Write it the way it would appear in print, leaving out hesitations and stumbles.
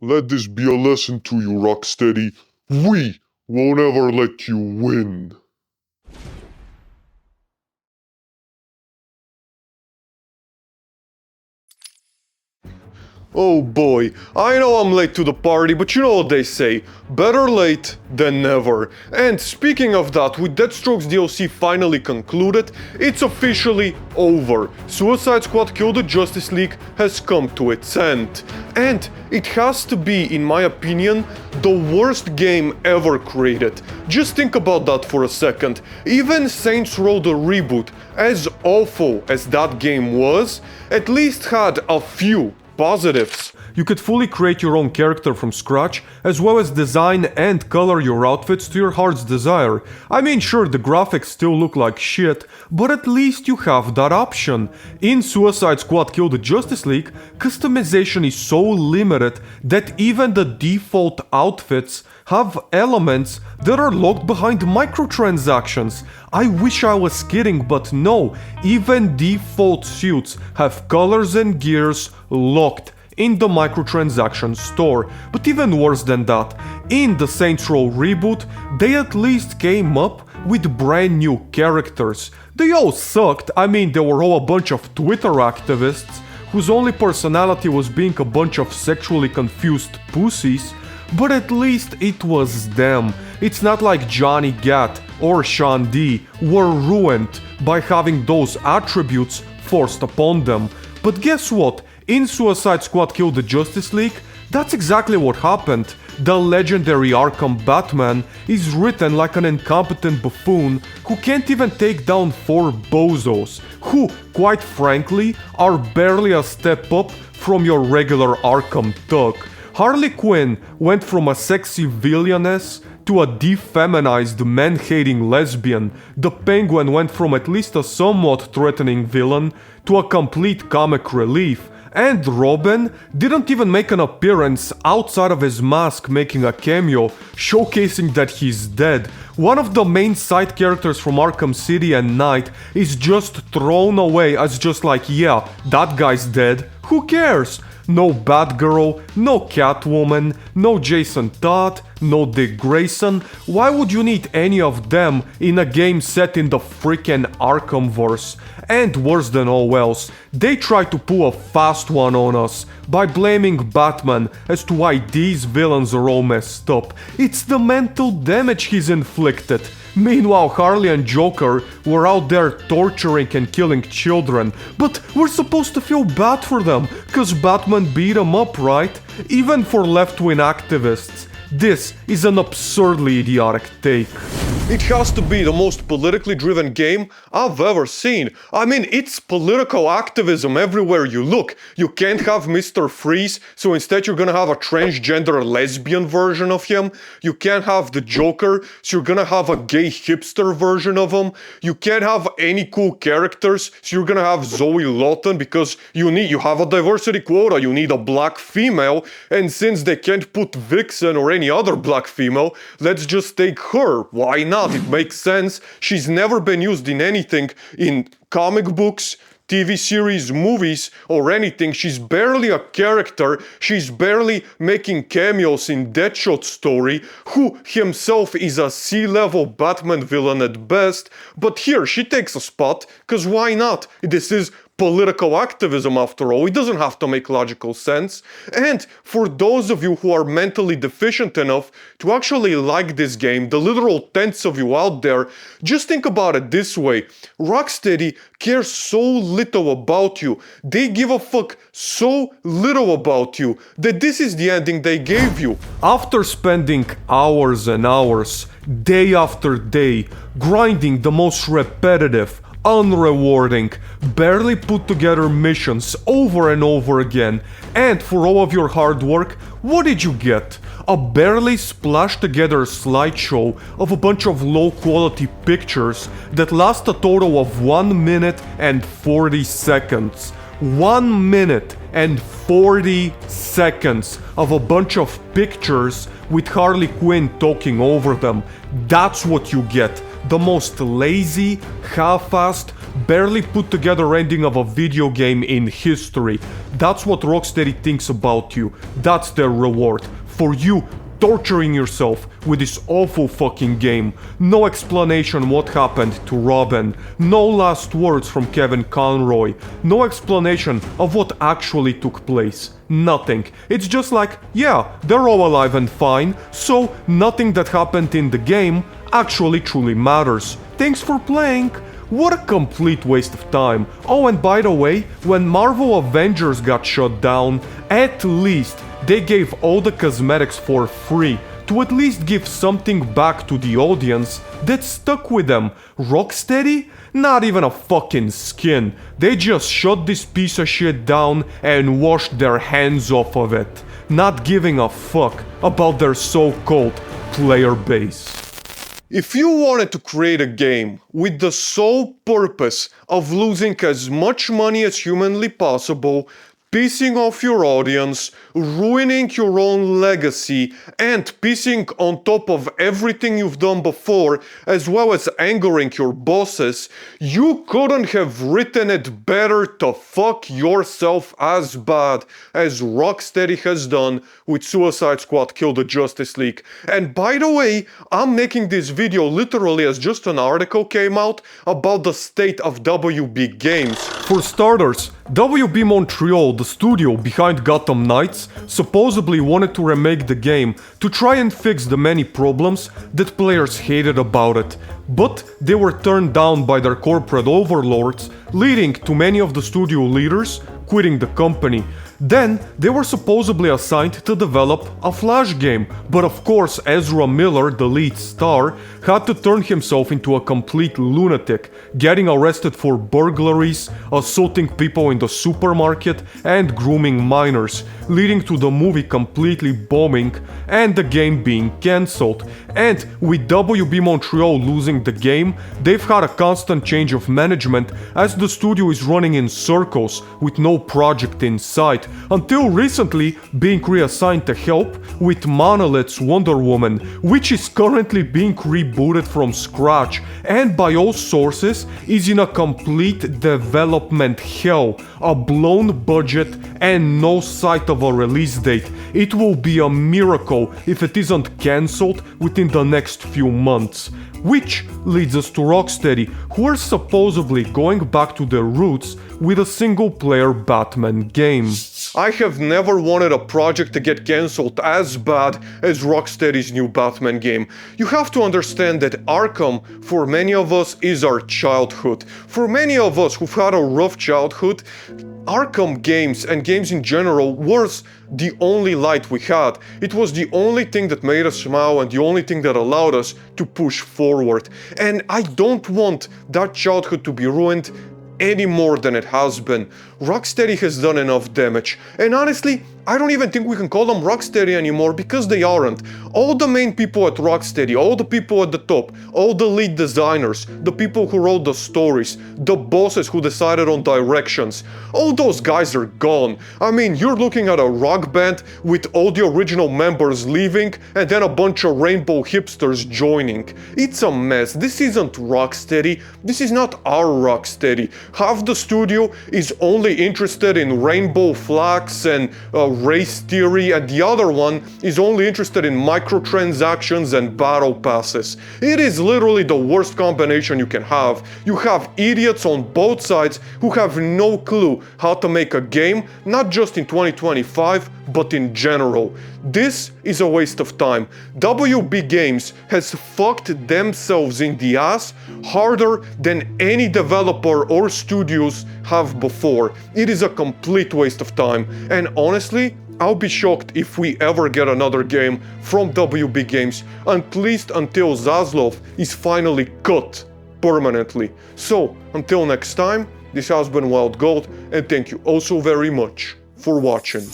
Let this be a lesson to you, Rocksteady. We won't ever let you win. Oh boy, I know I'm late to the party, but you know what they say, better late than never. And speaking of that, with Deathstroke's DLC finally concluded, it's officially over. Suicide Squad Kill the Justice League has come to its end. And it has to be, in my opinion, the worst game ever created. Just think about that for a second. Even Saints Row the reboot, as awful as that game was, at least had a few positives. You could fully create your own character from scratch, as well as design and color your outfits to your heart's desire. I mean, sure, the graphics still look like shit, but at least you have that option. In Suicide Squad Kill the Justice League, customization is so limited that even the default outfits have elements that are locked behind microtransactions. I wish I was kidding, but no, even default suits have colors and gears locked in the microtransaction store. But even worse than that, in the Saints Row reboot, they at least came up with brand new characters. They all sucked. I mean, they were all a bunch of Twitter activists whose only personality was being a bunch of sexually confused pussies, but at least it was them. It's not like Johnny Gat or Sean D were ruined by having those attributes forced upon them. But guess what? In Suicide Squad Kill the Justice League, that's exactly what happened. The legendary Arkham Batman is written like an incompetent buffoon who can't even take down 4 bozos, who, quite frankly, are barely a step up from your regular Arkham thug. Harley Quinn went from a sexy villainess to a defeminized man-hating lesbian. The Penguin went from at least a somewhat threatening villain to a complete comic relief. And Robin didn't even make an appearance outside of his mask making a cameo, showcasing that he's dead. One of the main side characters from Arkham City and Night is just thrown away as just like, yeah, that guy's dead, who cares? No Batgirl, no Catwoman, no Jason Todd, no Dick Grayson. Why would you need any of them in a game set in the freaking Arkhamverse? And worse than all else, they tried to pull a fast one on us by blaming Batman as to why these villains are all messed up. It's the mental damage he's inflicted. Meanwhile, Harley and Joker were out there torturing and killing children, but we're supposed to feel bad for them, cause Batman beat them up, right? Even for left-wing activists, this is an absurdly idiotic take. It has to be the most politically driven game I've ever seen. I mean, it's political activism everywhere you look. You can't have Mr. Freeze, so instead you're gonna have a transgender lesbian version of him. You can't have the Joker, so you're gonna have a gay hipster version of him. You can't have any cool characters, so you're gonna have Zoe Lawton because you have a diversity quota, you need a black female, and since they can't put Vixen or any other black female, let's just take her. Why not? It makes sense. She's never been used in anything in comic books, TV series, movies, or anything. She's barely a character. She's barely making cameos in Deadshot's story, who himself is a C-level Batman villain at best. But here, she takes a spot, cause why not? This is political activism after all. It doesn't have to make logical sense. And for those of you who are mentally deficient enough to actually like this game, the literal tens of you out there, just think about it this way. Rocksteady cares so little about you. They give a fuck so little about you that this is the ending they gave you. After spending hours and hours, day after day, grinding the most repetitive, unrewarding, barely put together missions over and over again, and for all of your hard work, what did you get? A barely splashed together slideshow of a bunch of low quality pictures that last a total of 1 minute and 40 seconds. 1 minute and 40 seconds of a bunch of pictures with Harley Quinn talking over them. That's what you get. The most lazy, half-assed, barely put together ending of a video game in history. That's what Rocksteady thinks about you. That's their reward. For you torturing yourself with this awful fucking game. No explanation what happened to Robin. No last words from Kevin Conroy. No explanation of what actually took place. Nothing. It's just like, yeah, they're all alive and fine, so nothing that happened in the game actually truly matters. Thanks for playing. What a complete waste of time. Oh, and by the way, when Marvel Avengers got shut down, at least they gave all the cosmetics for free to at least give something back to the audience that stuck with them. Rocksteady? Not even a fucking skin. They just shut this piece of shit down and washed their hands off of it, not giving a fuck about their so-called player base. If you wanted to create a game with the sole purpose of losing as much money as humanly possible, pissing off your audience, ruining your own legacy, and pissing on top of everything you've done before, as well as angering your bosses, you couldn't have written it better to fuck yourself as bad as Rocksteady has done with Suicide Squad Kill the Justice League. And by the way, I'm making this video literally as just an article came out about the state of WB Games. For starters, WB Montreal, the studio behind Gotham Knights, supposedly wanted to remake the game to try and fix the many problems that players hated about it, but they were turned down by their corporate overlords, leading to many of the studio leaders quitting the company. Then, they were supposedly assigned to develop a Flash game, but of course Ezra Miller, the lead star, had to turn himself into a complete lunatic, getting arrested for burglaries, assaulting people in the supermarket, and grooming minors, leading to the movie completely bombing and the game being cancelled. And with WB Montreal losing the game, they've had a constant change of management as the studio is running in circles with no project in sight, until recently being reassigned to help with Monolith's Wonder Woman, which is currently being rebooted from scratch and by all sources is in a complete development hell, a blown budget and no sight of a release date. It will be a miracle if it isn't cancelled within the next few months. Which leads us to Rocksteady, who are supposedly going back to their roots with a single-player Batman game. I have never wanted a project to get cancelled as bad as Rocksteady's new Batman game. You have to understand that Arkham, for many of us, is our childhood. For many of us who've had a rough childhood, Arkham games and games in general was the only light we had. It was the only thing that made us smile and the only thing that allowed us to push forward. And I don't want that childhood to be ruined any more than it has been. Rocksteady has done enough damage, and honestly, I don't even think we can call them Rocksteady anymore because they aren't. All the main people at Rocksteady, all the people at the top, all the lead designers, the people who wrote the stories, the bosses who decided on directions, all those guys are gone. I mean, you're looking at a rock band with all the original members leaving and then a bunch of rainbow hipsters joining. It's a mess. This isn't Rocksteady. This is not our Rocksteady. Half the studio is only interested in rainbow flags and race theory, and the other one is only interested in microtransactions and battle passes. It is literally the worst combination you can have. You have idiots on both sides who have no clue how to make a game, not just in 2025, but in general. This is a waste of time. WB Games has fucked themselves in the ass harder than any developer or studios have before. It is a complete waste of time, and honestly, I'll be shocked if we ever get another game from WB Games, at least until Zaslav is finally cut permanently. So, until next time, this has been WildGold, and thank you also very much for watching.